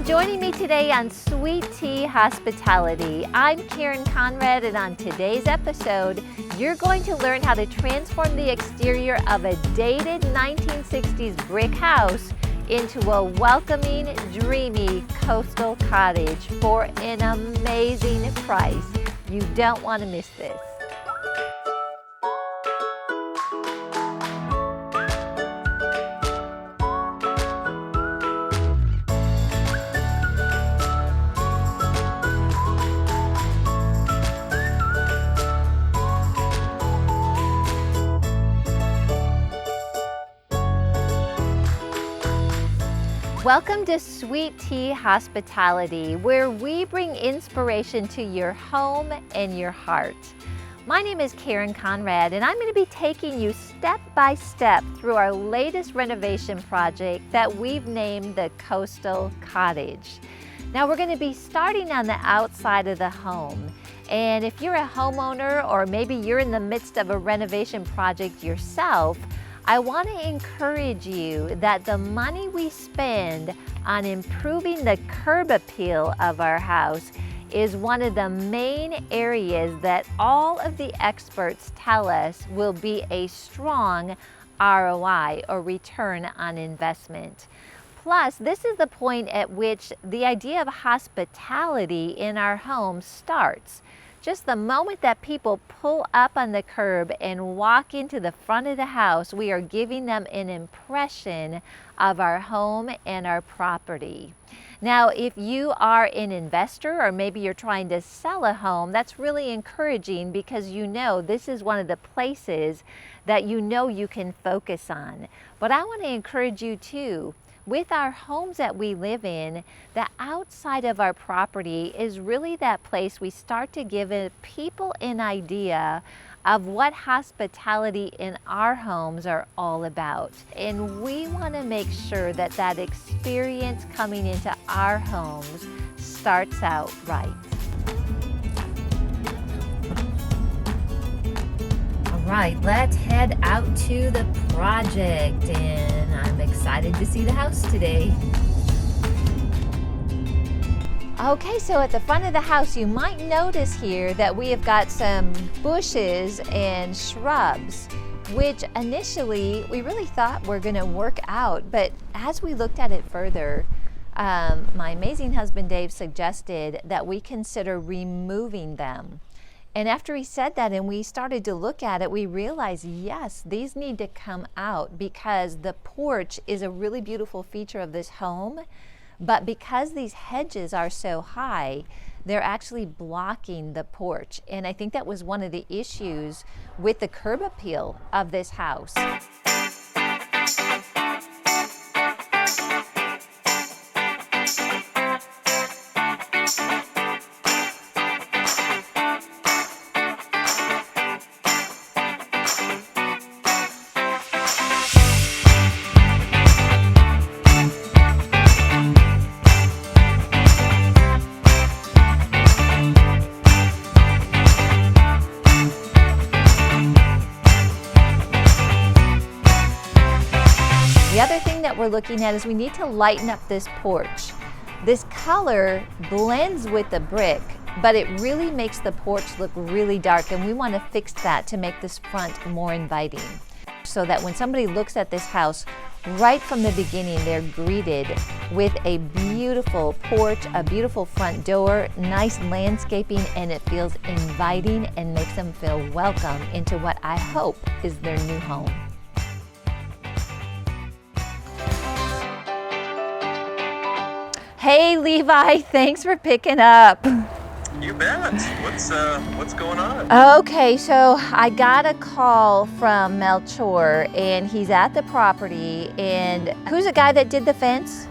joining me today on Sweet Tea Hospitality. I'm Conrad, and on today's episode, you're going to learn how to transform the exterior of a dated 1960s brick house into a welcoming, dreamy coastal cottage for an amazing price. You don't want to miss this. Welcome to Sweet Tea Hospitality, where we bring inspiration to your home and your heart. My name is Conrad, and I'm going to be taking you step by step through our latest renovation project that we've named the Coastal Cottage. Now we're going to be starting on the outside of the home. And if you're a homeowner, or maybe you're in the midst of a renovation project yourself, I want to encourage you that the money we spend on improving the curb appeal of our house is one of the main areas that all of the experts tell us will be a strong ROI, or return on investment. Plus, this is the point at which the idea of hospitality in our home starts. Just the moment that people pull up on the curb and walk into the front of the house, we are giving them an impression of our home and our property. Now, if you are an investor, or maybe you're trying to sell a home, that's really encouraging, because you know this is one of the places that you know you can focus on. But I want to encourage you too. With our homes that we live in, the outside of our property is really that place we start to give people an idea of what hospitality in our homes are all about. And we want to make sure that that experience coming into our homes starts out right. All right, let's head out to the project, and I'm excited to see the house today. Okay, so at the front of the house, you might notice here that we have got some bushes and shrubs, which initially we really thought were going to work out, but as we looked at it further, my amazing husband Dave suggested that we consider removing them. And after he said that and we started to look at it, we realized, yes, these need to come out, because the porch is a really beautiful feature of this home. But because these hedges are so high, they're actually blocking the porch. And I think that was one of the issues with the curb appeal of this house. The other thing that we're looking at is we need to lighten up this porch. This color blends with the brick, but it really makes the porch look really dark, and we want to fix that to make this front more inviting, so that when somebody looks at this house, right from the beginning, they're greeted with a beautiful porch, a beautiful front door, nice landscaping, and it feels inviting and makes them feel welcome into what I hope is their new home. Hey Levi, thanks for picking up. You bet. What's going on? Okay, so I got a call from Melchor, and he's at the property. And who's the guy that did the fence?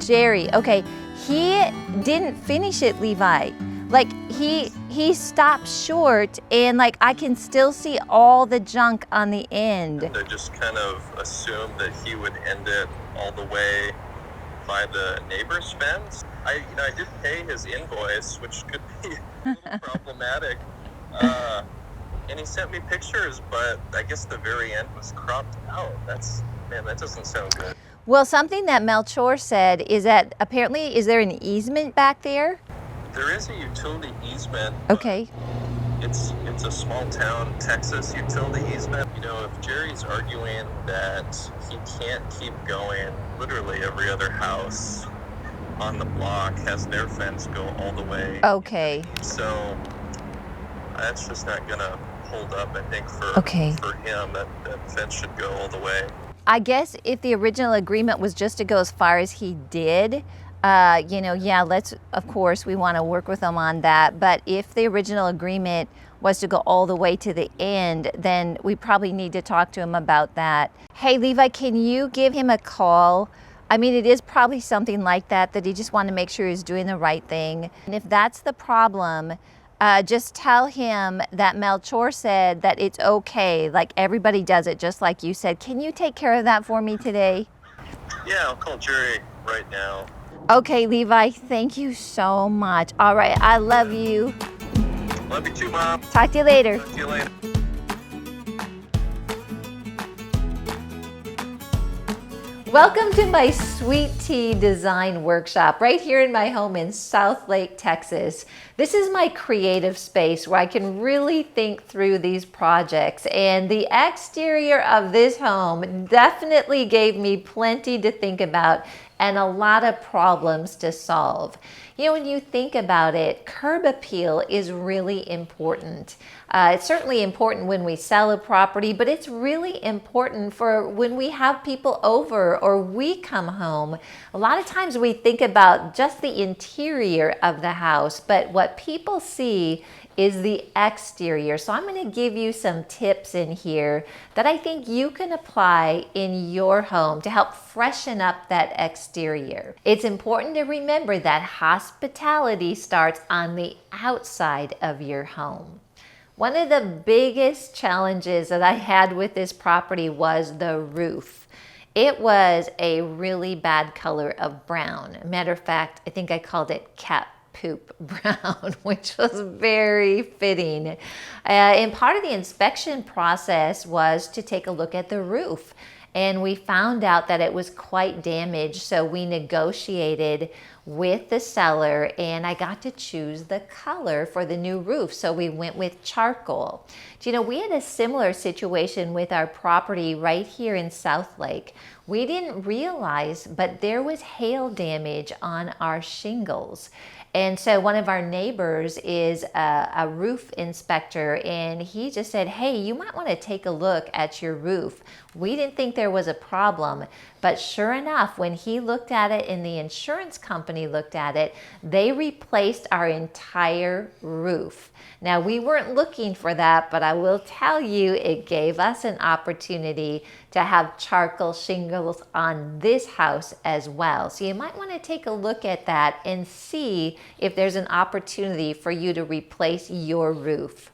Jerry. Okay, he didn't finish it, Levi. Like he stopped short, and like I can still see all the junk on the end. I just kind of assumed that he would end it all the way by the neighbor's fence. I did pay his invoice, which could be a little problematic. And he sent me pictures, but I guess the very end was cropped out. That doesn't sound good. Well, something that Melchor said is that apparently, is there an easement back there? There is a utility easement. Okay. It's a small town Texas utility easement. You know, if Jerry's arguing that he can't keep going, literally every other house on the block has their fence go all the way. Okay. So that's just not gonna hold up, I think, for him. That fence should go all the way. I guess if the original agreement was just to go as far as he did, yeah, of course, we want to work with him on that. But if the original agreement was to go all the way to the end, then we probably need to talk to him about that. Hey, Levi, can you give him a call? I mean, it is probably something like that he just wanted to make sure he's doing the right thing. And if that's the problem, just tell him that Melchor said that it's okay, like everybody does it, just like you said. Can you take care of that for me today? Yeah, I'll call Jerry right now. Okay, Levi, thank you so much. All right, I love you. Love you too, Mom. Talk to you later. Talk to you later. Welcome to my Sweet Tea Design Workshop right here in my home in South Lake, Texas. This is my creative space where I can really think through these projects, and the exterior of this home definitely gave me plenty to think about and a lot of problems to solve. You know, when you think about it, curb appeal is really important. It's certainly important when we sell a property, but it's really important for when we have people over or we come home. A lot of times we think about just the interior of the house, but what people see is the exterior. So I'm going to give you some tips in here that I think you can apply in your home to help freshen up that exterior. It's important to remember that hospitality starts on the outside of your home. One of the biggest challenges that I had with this property was the roof. It was a really bad color of brown. Matter of fact, I think I called it cat poop brown, which was very fitting. And part of the inspection process was to take a look at the roof. And we found out that it was quite damaged, so we negotiated with the seller and I got to choose the color for the new roof. So we went with charcoal. Do you know, we had a similar situation with our property right here in South Lake. We didn't realize, but there was hail damage on our shingles. And so one of our neighbors is a roof inspector, and he just said, hey, you might want to take a look at your roof. We didn't think there was a problem, but sure enough, when he looked at it and the insurance company looked at it, they replaced our entire roof. Now, we weren't looking for that, but I will tell you, it gave us an opportunity to have charcoal shingles on this house as well. So you might want to take a look at that and see if there's an opportunity for you to replace your roof.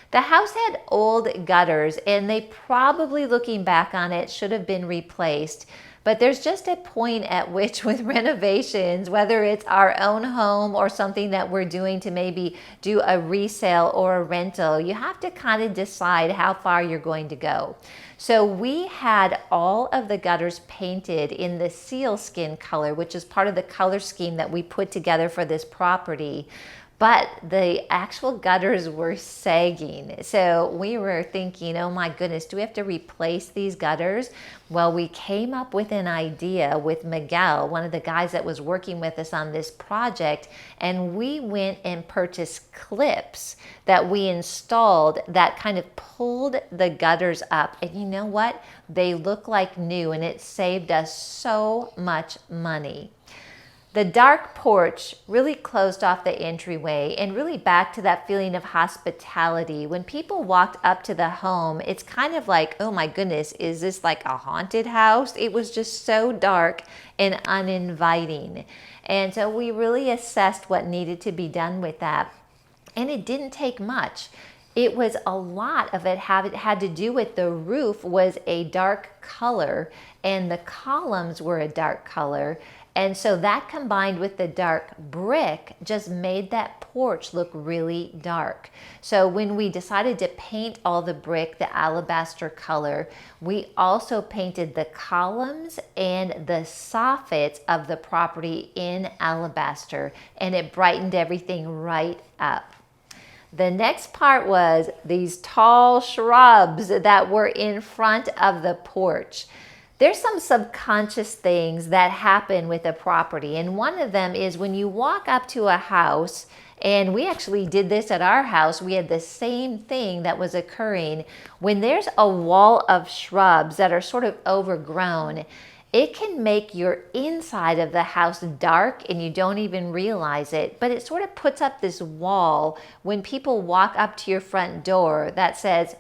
The house had old gutters, and they probably, looking back on it, should have been replaced. But there's just a point at which with renovations, whether it's our own home or something that we're doing to maybe do a resale or a rental, you have to kind of decide how far you're going to go. So we had all of the gutters painted in the sealskin color, which is part of the color scheme that we put together for this property. But the actual gutters were sagging. So we were thinking, oh my goodness, do we have to replace these gutters? Well, we came up with an idea with Miguel, one of the guys that was working with us on this project, and we went and purchased clips that we installed that kind of pulled the gutters up. And you know what? They look like new, and it saved us so much money. The dark porch really closed off the entryway and really back to that feeling of hospitality. When people walked up to the home, it's kind of like, oh my goodness, is this like a haunted house? It was just so dark and uninviting. And so we really assessed what needed to be done with that. And it didn't take much. It was a lot of it had to do with the roof was a dark color and the columns were a dark color. And so that combined with the dark brick just made that porch look really dark. So when we decided to paint all the brick the alabaster color, we also painted the columns and the soffits of the property in alabaster, and it brightened everything right up. The next part was these tall shrubs that were in front of the porch. There's some subconscious things that happen with a property, and one of them is when you walk up to a house, and we actually did this at our house, we had the same thing that was occurring. When there's a wall of shrubs that are sort of overgrown, it can make your inside of the house dark and you don't even realize it, but it sort of puts up this wall when people walk up to your front door that says,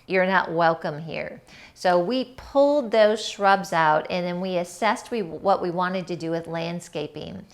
"You're not welcome here." So we pulled those shrubs out, and then we assessed what we wanted to do with landscaping.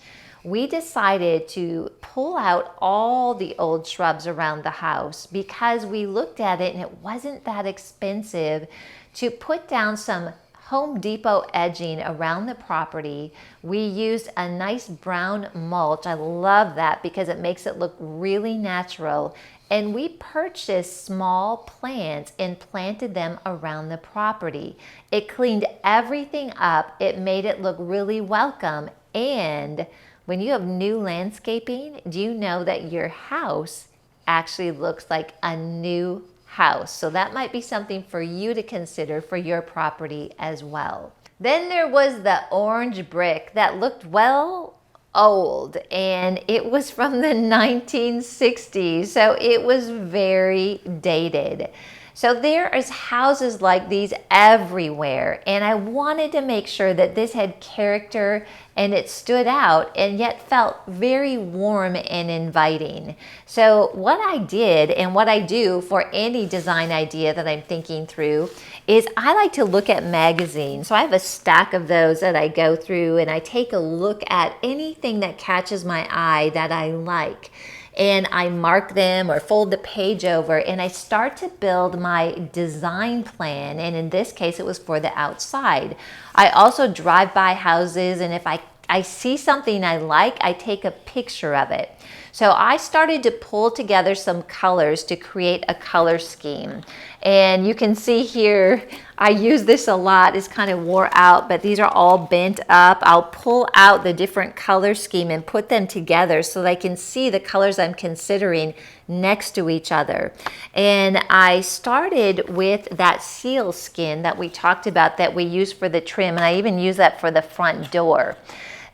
We decided to pull out all the old shrubs around the house because we looked at it and it wasn't that expensive to put down some Home Depot edging around the property. We used a nice brown mulch. I love that because it makes it look really natural. And we purchased small plants and planted them around the property. It cleaned everything up. It made it look really welcome. And when you have new landscaping, do you know that your house actually looks like a new house? So that might be something for you to consider for your property as well. Then there was the orange brick that looked, well, old, and it was from the 1960s, so it was very dated. So there is houses like these everywhere, and I wanted to make sure that this had character and it stood out and yet felt very warm and inviting. So what I did and what I do for any design idea that I'm thinking through is I like to look at magazines. So I have a stack of those that I go through, and I take a look at anything that catches my eye that I like. And I mark them or fold the page over, and I start to build my design plan. And in this case, it was for the outside. I also drive by houses, and if I see something I like, I take a picture of it. So I started to pull together some colors to create a color scheme. And you can see here, I use this a lot. It's kind of wore out, but these are all bent up. I'll pull out the different color scheme and put them together so that I can see the colors I'm considering next to each other. And I started with that seal skin that we talked about that we use for the trim, and I even use that for the front door.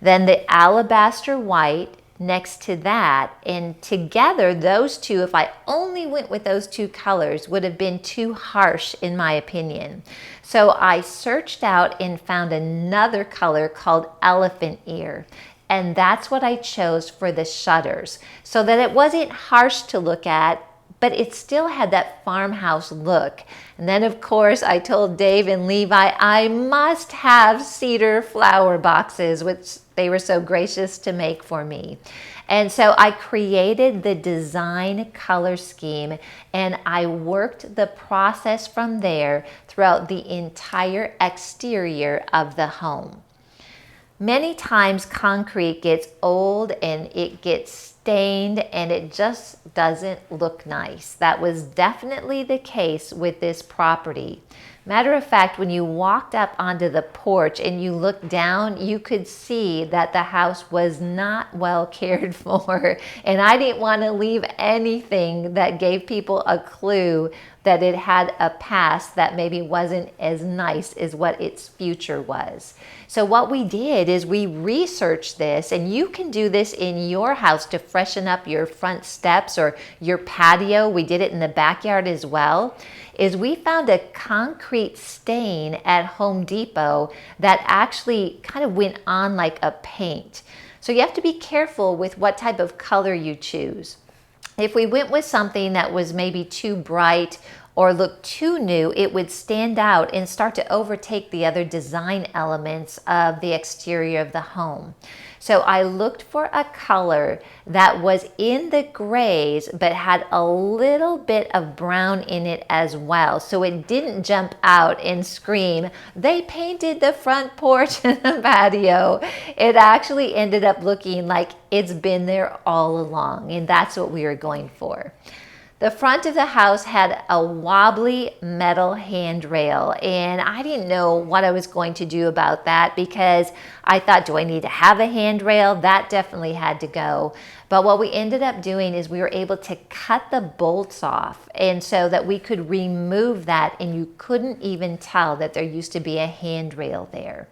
Then the alabaster white next to that, and together those two, if I only went with those two colors, would have been too harsh in my opinion. So I searched out and found another color called elephant ear, and that's what I chose for the shutters, so that it wasn't harsh to look at, but it still had that farmhouse look. And then of course I told Dave and Levi I must have cedar flower boxes, which they were so gracious to make for me. And so I created the design color scheme, and I worked the process from there throughout the entire exterior of the home. Many times concrete gets old and it gets stained and it just doesn't look nice. That was definitely the case with this property. Matter of fact, when you walked up onto the porch and you looked down, you could see that the house was not well cared for. And I didn't want to leave anything that gave people a clue that it had a past that maybe wasn't as nice as what its future was. So what we did is we researched this, and you can do this in your house to freshen up your front steps or your patio. We did it in the backyard as well. Is we found a concrete stain at Home Depot that actually kind of went on like a paint. So you have to be careful with what type of color you choose. If we went with something that was maybe too bright or look too new, it would stand out and start to overtake the other design elements of the exterior of the home. So I looked for a color that was in the grays but had a little bit of brown in it as well, so it didn't jump out and scream, "They painted the front porch and the patio." It actually ended up looking like it's been there all along, and that's what we were going for. The front of the house had a wobbly metal handrail, and I didn't know what I was going to do about that because I thought, do I need to have a handrail? That definitely had to go. But what we ended up doing is we were able to cut the bolts off, and so that we could remove that and you couldn't even tell that there used to be a handrail there.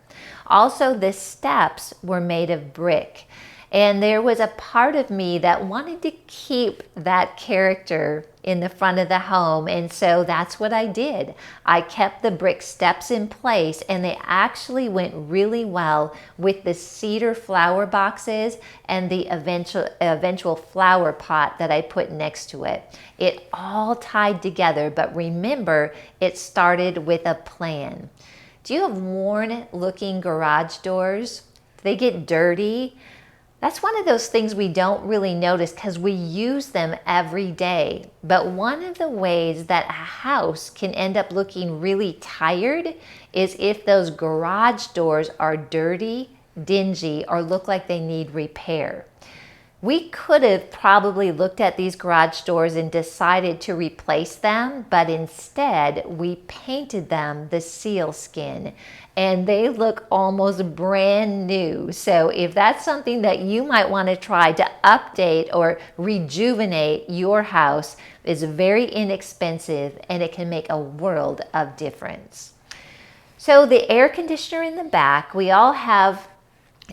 Also, the steps were made of brick. And there was a part of me that wanted to keep that character in the front of the home, and so that's what I did. I kept the brick steps in place, and they actually went really well with the cedar flower boxes and the eventual flower pot that I put next to it. It all tied together, but remember, it started with a plan. Do you have worn-looking garage doors? They get dirty. That's one of those things we don't really notice because we use them every day. But one of the ways that a house can end up looking really tired is if those garage doors are dirty, dingy, or look like they need repair. We could have probably looked at these garage doors and decided to replace them, but instead we painted them the sealskin, and they look almost brand new. So if that's something that you might want to try to update or rejuvenate your house, it's very inexpensive and it can make a world of difference. So the air conditioner in the back, we all have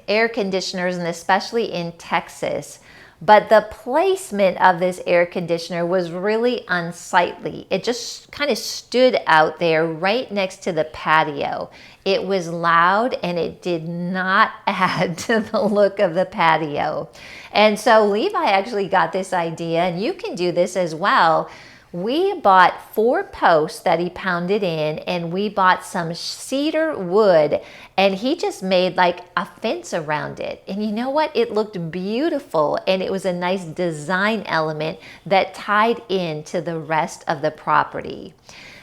air conditioners, and especially in Texas, but the placement of this air conditioner was really unsightly. It just kind of stood out there right next to the patio. It was loud and it did not add to the look of the patio. And so Levi actually got this idea, and you can do this as well. We bought 4 posts that he pounded in, and we bought some cedar wood, and he just made like a fence around it. And you know what? It looked beautiful, and it was a nice design element that tied into the rest of the property.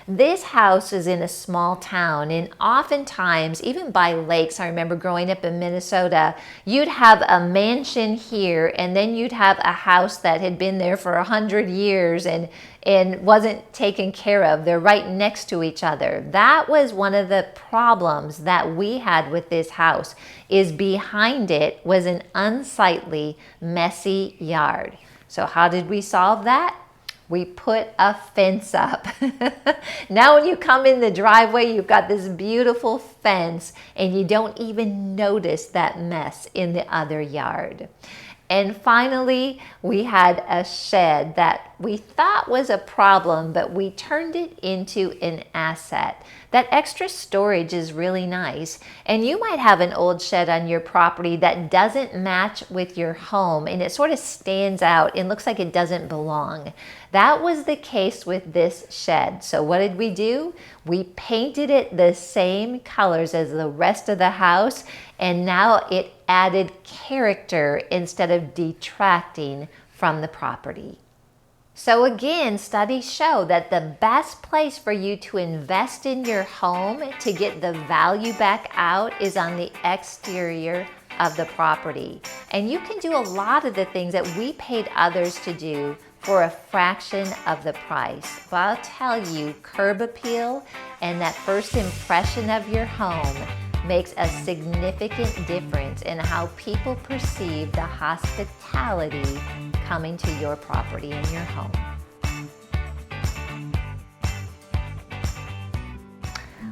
This house is in a small town, and oftentimes, even by lakes, I remember growing up in Minnesota, you'd have a mansion here, and then you'd have a house that had been there for 100 years and wasn't taken care of. They're right next to each other. That was one of the problems that we had with this house, is behind it was an unsightly, messy yard. So how did we solve that? We put a fence up. Now when you come in the driveway, you've got this beautiful fence, and you don't even notice that mess in the other yard. And finally, we had a shed that we thought was a problem, but we turned it into an asset. That extra storage is really nice. And you might have an old shed on your property that doesn't match with your home, and it sort of stands out and looks like it doesn't belong. That was the case with this shed. So what did we do? We painted it the same colors as the rest of the house, and now it added character instead of detracting from the property. So again, studies show that the best place for you to invest in your home to get the value back out is on the exterior of the property. And you can do a lot of the things that we paid others to do for a fraction of the price. But I'll tell you, curb appeal and that first impression of your home makes a significant difference in how people perceive the hospitality coming to your property and your home.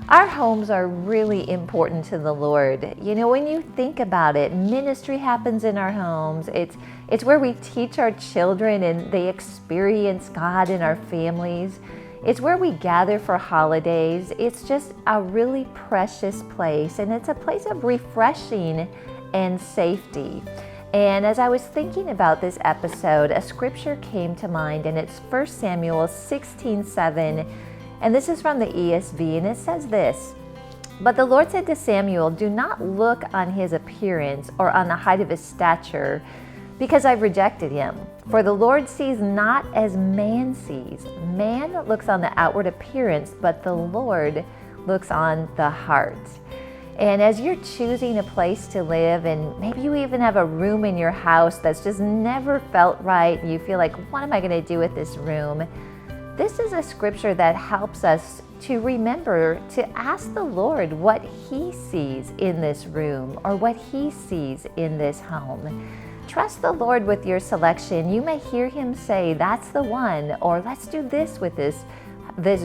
Our homes are really important to the Lord. You know, when you think about it, ministry happens in our homes. It's where we teach our children and they experience God in our families. It's where we gather for holidays. It's just a really precious place, and it's a place of refreshing and safety. And as I was thinking about this episode, a scripture came to mind, and it's 1 Samuel 16:7, and this is from the ESV, and it says this: "But the Lord said to Samuel, do not look on his appearance or on the height of his stature, because I've rejected him. For the Lord sees not as man sees. Man looks on the outward appearance, but the Lord looks on the heart." And as you're choosing a place to live, and maybe you even have a room in your house that's just never felt right, and you feel like, what am I going to do with this room? This is a scripture that helps us to remember to ask the Lord what He sees in this room or what He sees in this home. Trust the Lord with your selection. You may hear Him say, that's the one, or let's do this with this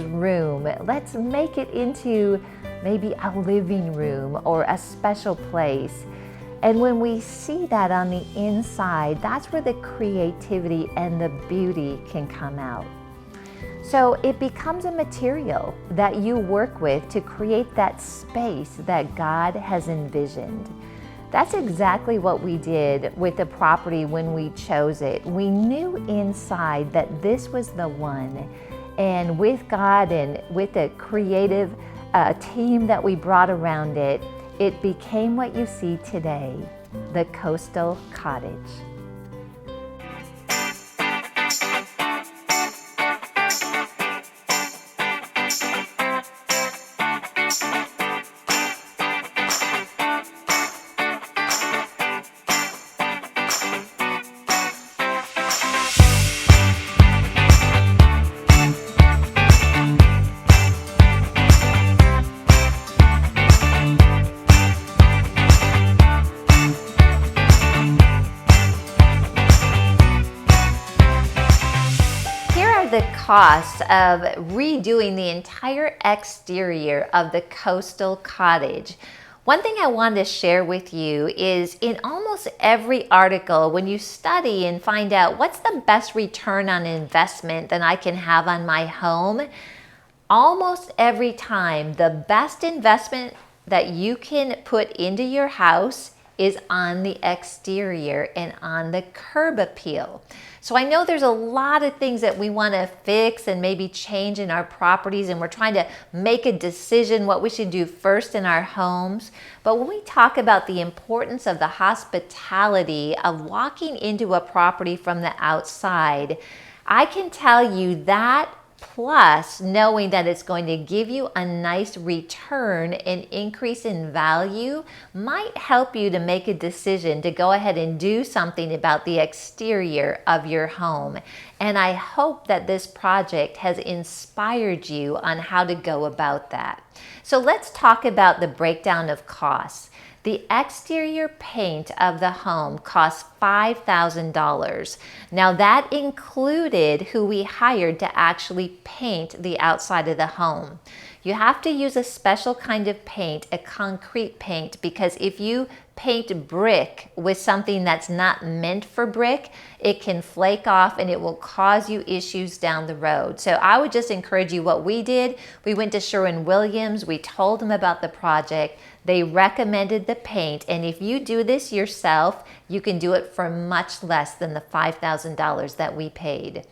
room. Let's make it into maybe a living room or a special place. And when we see that on the inside, that's where the creativity and the beauty can come out. So it becomes a material that you work with to create that space that God has envisioned. That's exactly what we did with the property when we chose it. We knew inside that this was the one. And with God and with the creative team that we brought around it, it became what you see today, the Coastal Cottage. The cost of redoing the entire exterior of the Coastal Cottage. One thing I wanted to share with you is in almost every article, when you study and find out what's the best return on investment that I can have on my home, almost every time the best investment that you can put into your house is on the exterior and on the curb appeal. So I know there's a lot of things that we want to fix and maybe change in our properties, and we're trying to make a decision what we should do first in our homes. But when we talk about the importance of the hospitality of walking into a property from the outside, I can tell you that plus knowing that it's going to give you a nice return and increase in value might help you to make a decision to go ahead and do something about the exterior of your home. And I hope that this project has inspired you on how to go about that. So let's talk about the breakdown of costs. The exterior paint of the home cost $5,000. Now that included who we hired to actually paint the outside of the home. You have to use a special kind of paint, a concrete paint, because if you paint brick with something that's not meant for brick, it can flake off and it will cause you issues down the road. So I would just encourage you, what we did, we went to Sherwin-Williams, we told them about the project, they recommended the paint, and if you do this yourself, you can do it for much less than the $5,000 that we paid.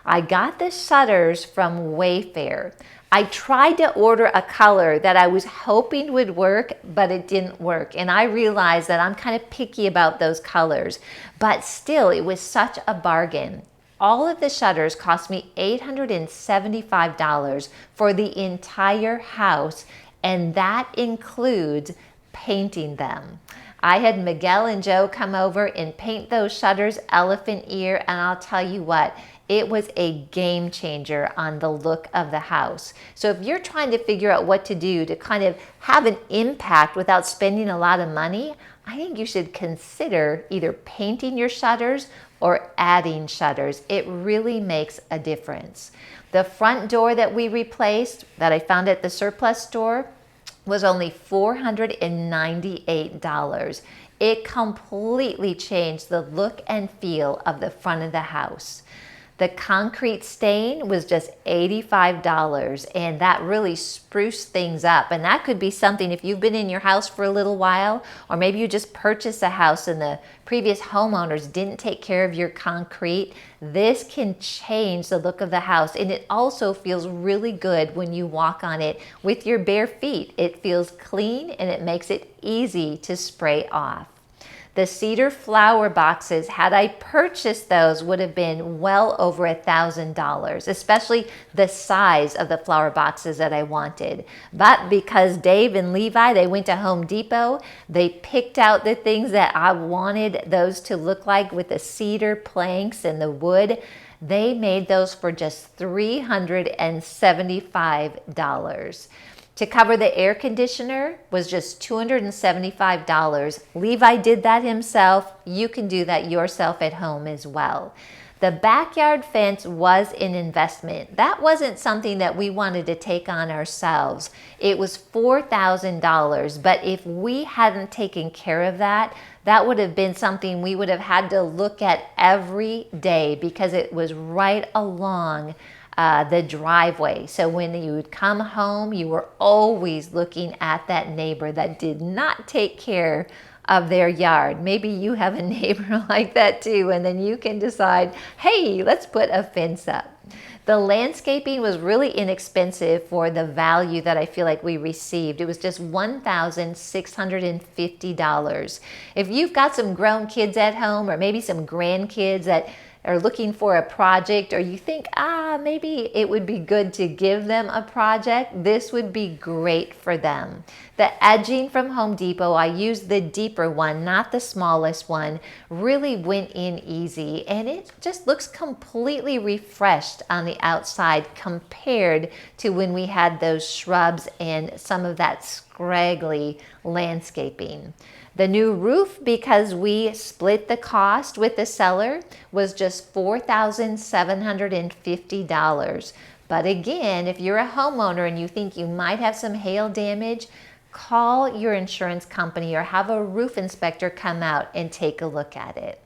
I got the shutters from Wayfair. I tried to order a color that I was hoping would work, but it didn't work. And I realized that I'm kind of picky about those colors, but still it was such a bargain. All of the shutters cost me $875 for the entire house, and that includes painting them. I had Miguel and Joe come over and paint those shutters elephant ear, and I'll tell you what, it was a game changer on the look of the house. So if you're trying to figure out what to do to kind of have an impact without spending a lot of money, I think you should consider either painting your shutters or adding shutters. It really makes a difference. The front door that we replaced, that I found at the surplus store, was only $498. It completely changed the look and feel of the front of the house. The concrete stain was just $85, and that really spruced things up. And that could be something if you've been in your house for a little while, or maybe you just purchased a house and the previous homeowners didn't take care of your concrete. This can change the look of the house, and it also feels really good when you walk on it with your bare feet. It feels clean and it makes it easy to spray off. The cedar flower boxes, had I purchased those, would have been well over $1,000, especially the size of the flower boxes that I wanted. But because Dave and Levi, they went to Home Depot, they picked out the things that I wanted those to look like with the cedar planks and the wood. They made those for just $375. To cover the air conditioner was just $275. Levi did that himself. You can do that yourself at home as well. The backyard fence was an investment. That wasn't something that we wanted to take on ourselves. It was $4,000, but if we hadn't taken care of that, that would have been something we would have had to look at every day because it was right along the driveway. So when you would come home, you were always looking at that neighbor that did not take care of their yard. Maybe you have a neighbor like that too, and then you can decide, hey, let's put a fence up. The landscaping was really inexpensive for the value that I feel like we received. It was just $1,650. If you've got some grown kids at home, or maybe some grandkids that are looking for a project, or you think, maybe it would be good to give them a project, this would be great for them. The edging from Home Depot, I used the deeper one, not the smallest one, really went in easy, and it just looks completely refreshed on the outside compared to when we had those shrubs and some of that scraggly landscaping. The new roof, because we split the cost with the seller, was just $4,750. But again, if you're a homeowner and you think you might have some hail damage, call your insurance company or have a roof inspector come out and take a look at it.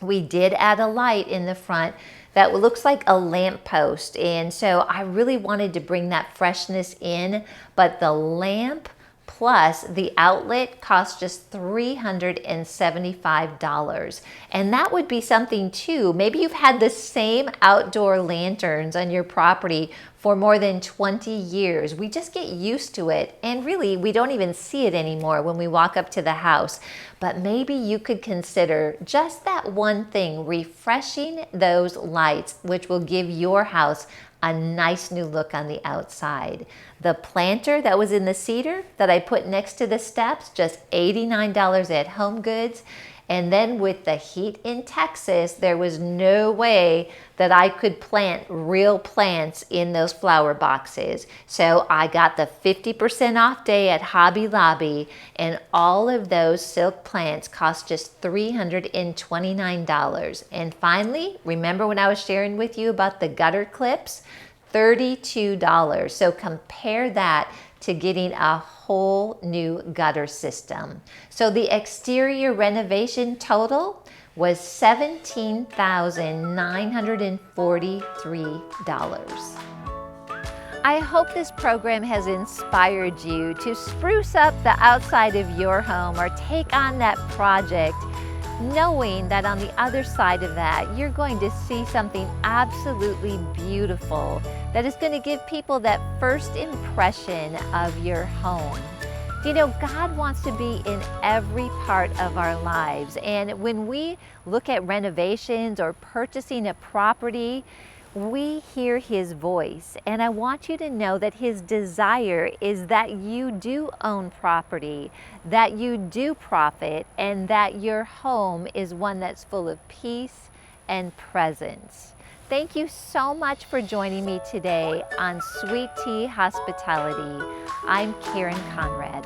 We did add a light in the front that looks like a lamp post, and so I really wanted to bring that freshness in, but the lamp plus the outlet cost just $375. And that would be something too. Maybe you've had the same outdoor lanterns on your property for more than 20 years. We just get used to it, and really we don't even see it anymore when we walk up to the house. But maybe you could consider just that one thing, refreshing those lights, which will give your house a nice new look on the outside. The planter that was in the cedar that I put next to the steps, just $89 at Home Goods. And then with the heat in Texas, there was no way that I could plant real plants in those flower boxes. So I got the 50% off day at Hobby Lobby, and all of those silk plants cost just $329. And finally, remember when I was sharing with you about the gutter clips? $32. So compare that to getting a whole new gutter system. So the exterior renovation total was $17,943. I hope this program has inspired you to spruce up the outside of your home or take on that project, knowing that on the other side of that, you're going to see something absolutely beautiful that is going to give people that first impression of your home. You know, God wants to be in every part of our lives. And when we look at renovations or purchasing a property, we hear His voice. And I want you to know that His desire is that you do own property, that you do profit, and that your home is one that's full of peace and presence. Thank you so much for joining me today on Sweet Tea Hospitality. I'm Karen Conrad.